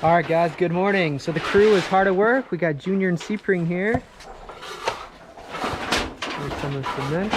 All right, guys, good morning. So the crew is hard at work. We got Junior and Seapring here. Here's some of the cement.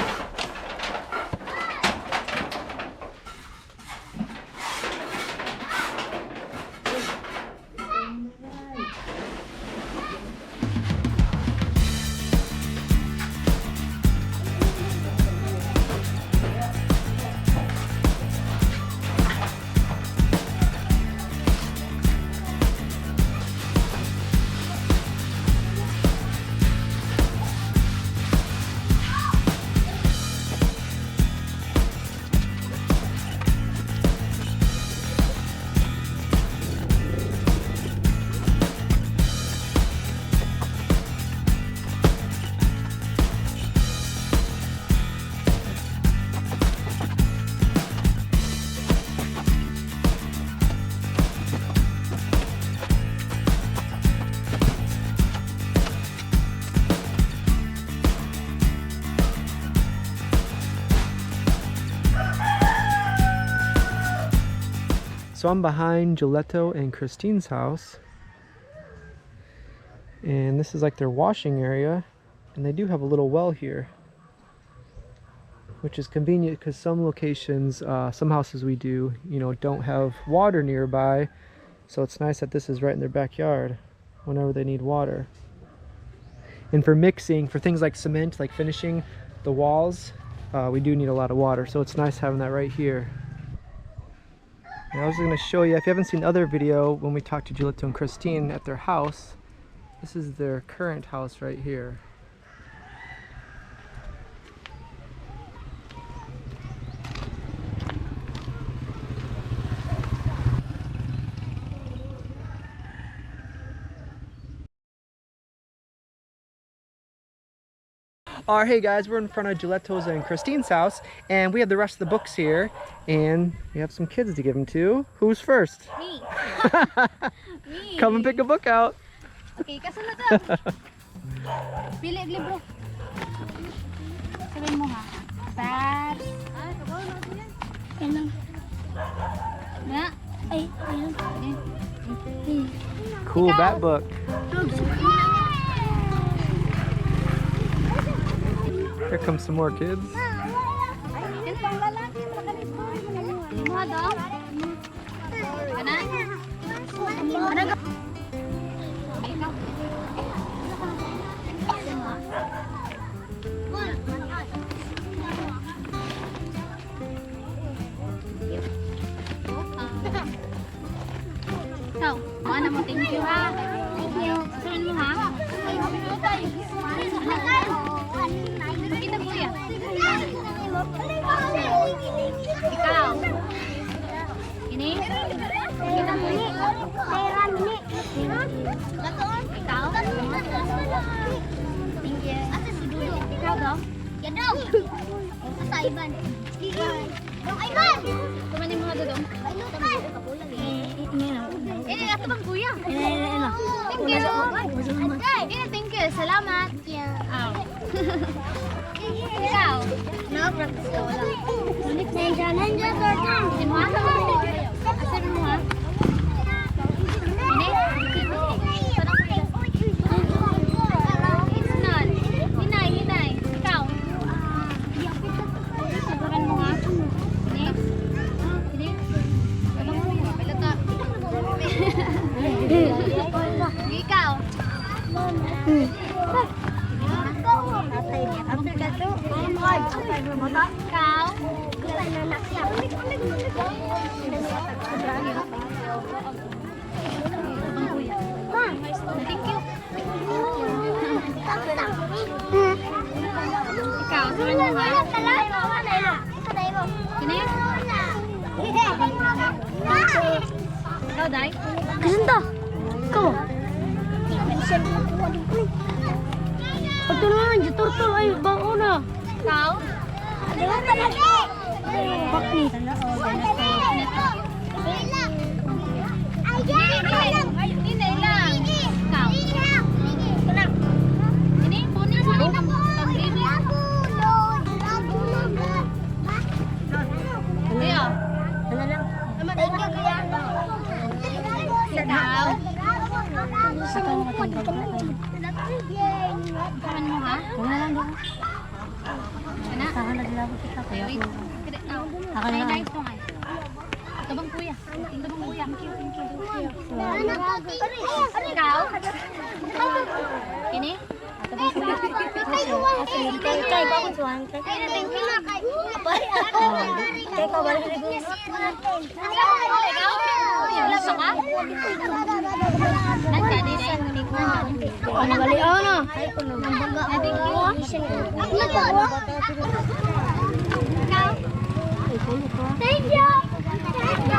So I'm behind Joletto and Christine's house, and this is like their washing area, and they do have a little well here, which is convenient because some locations, some houses we do, don't have water nearby, so it's nice that this is right in their backyard whenever they need water. And for mixing, for things like cement, like finishing the walls, we do need a lot of water, so it's nice having that right here. And I was going to show you, if you haven't seen the other video when we talked to Joletto and Christine at their house, this is their current house right here. Alright, hey guys, we're in front of Joletto's and Christine's house, and we have the rest of the books here, and we have some kids to give them to. Who's first? Me. Me. Come and pick a book out. Okay, kasunod ka. Pili ang libro. Sabihin mo ha. Start. Ay, kabaw natin yan. Yan lang. Na. Ay, ayan. Cool bat book. Here comes some more kids. So, mana mo, thank you ha. Thank you. Saan mo ha? Kita kuya. Ikaw. Ini? Kita muni. Mayroon muni. Ikaw? Thank you. Asa si Dulo? Ikaw daw? Yan daw. Asa Ivan? Yung Ivan! Kumanin mga dudong. Ini ato bang kuya? Thank you. Thank you. Salamat. Ikaw? Na-practice ka wala. Nandiyan torta. Asin mo ha? Asin mo ha? Ini? It's not. Hinay. Ikaw? Sabakan mo ha? Ini? Ini? Alam mo mo. Pilata. Ikaw? Kau? Thank you. Ikaw, sabihin mo ha? Ini? Ikaw, Day? Kasanta? Ikaw? Patulungan, turtle ay bauna. Ikaw? Bakit? Hindi lang. Ikaw? Ini, punin sa akin ang pag-ibig. Kaya? Ano lang? Ikaw? Ikaw? Kaman mo ha? Wala lang daw. Kana? Saka naglago kita. Okay, wait. Saka Ay, na. nice to nga. Ito bang kuya? Ito bang kuya? Thank you. Ikaw? Kini? Kay bakit suwan kay? Kay ka balik dito. Gusto ka? Nagkani na yung Ano gali ano? Thank you!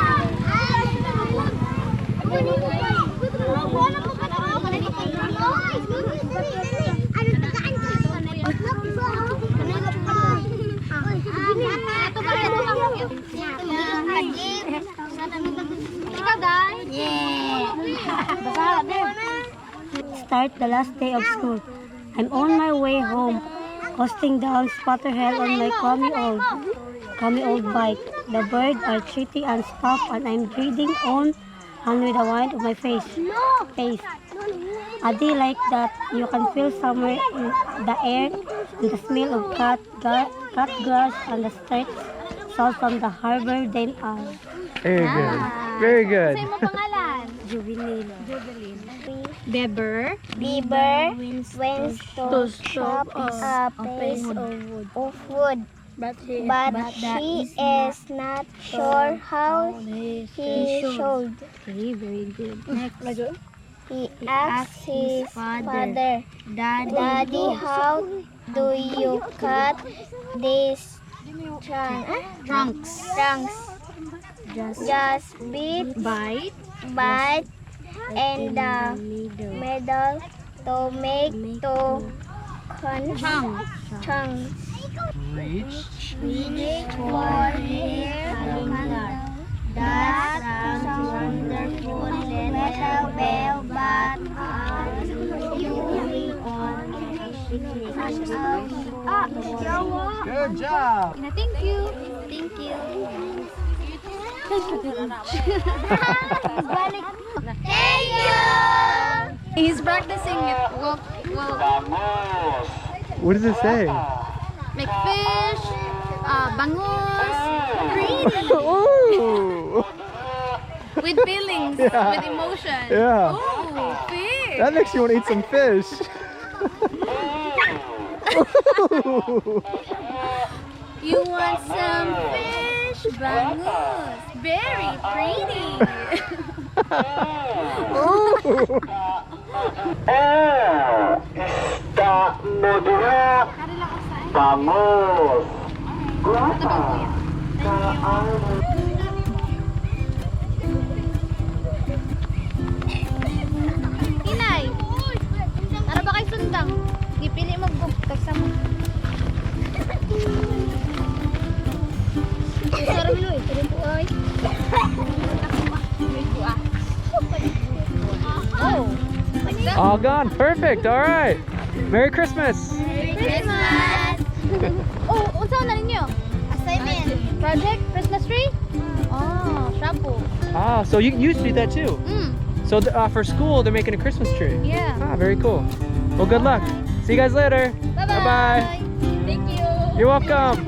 Ikaw, guys. Start the last day of school. I'm on my way home, coasting down Spotterhill on my crummy old bike. The birds are treating and stuff, and I'm breathing on with the wind of my face. A day like that, you can feel somewhere in the air and the smell of cut grass and the straight salt from the harbor. Then Very good. Very good. Sa imo pangalan? juvenile. Beber. Wins to chop a piece of wood, but she is not sure how he should. Okay, very good. He asks his father, Daddy, how do you cut these trunks? Just bite and the middle to make two chunks. Reach. For his calendar. That wonderful little bell, but you on Good job. Thank you. Thank you! He's practicing it. Well, What does it say? make fish, bangus, Ooh. with feelings, Yeah. with emotion. Yeah. Oh, fish. That makes you want to eat some fish. You want some fish, bangus? Very pretty. Está modera vamos. Inay, tara ba kay sundang? Gipili mo bugtag sa mo. Sorry mo eh, sorry po ay. Oh, All gone. Perfect. All right. Merry Christmas. Christmas! Oh, unsa na ninyo? Assignment. Project? Christmas tree? Oh, shampoo. Ah, so you used to do that too. So for school, they're making a Christmas tree. Yeah. Ah, very cool. Well, good luck. See you guys later. Bye-bye. Bye-bye. Thank you. You're welcome.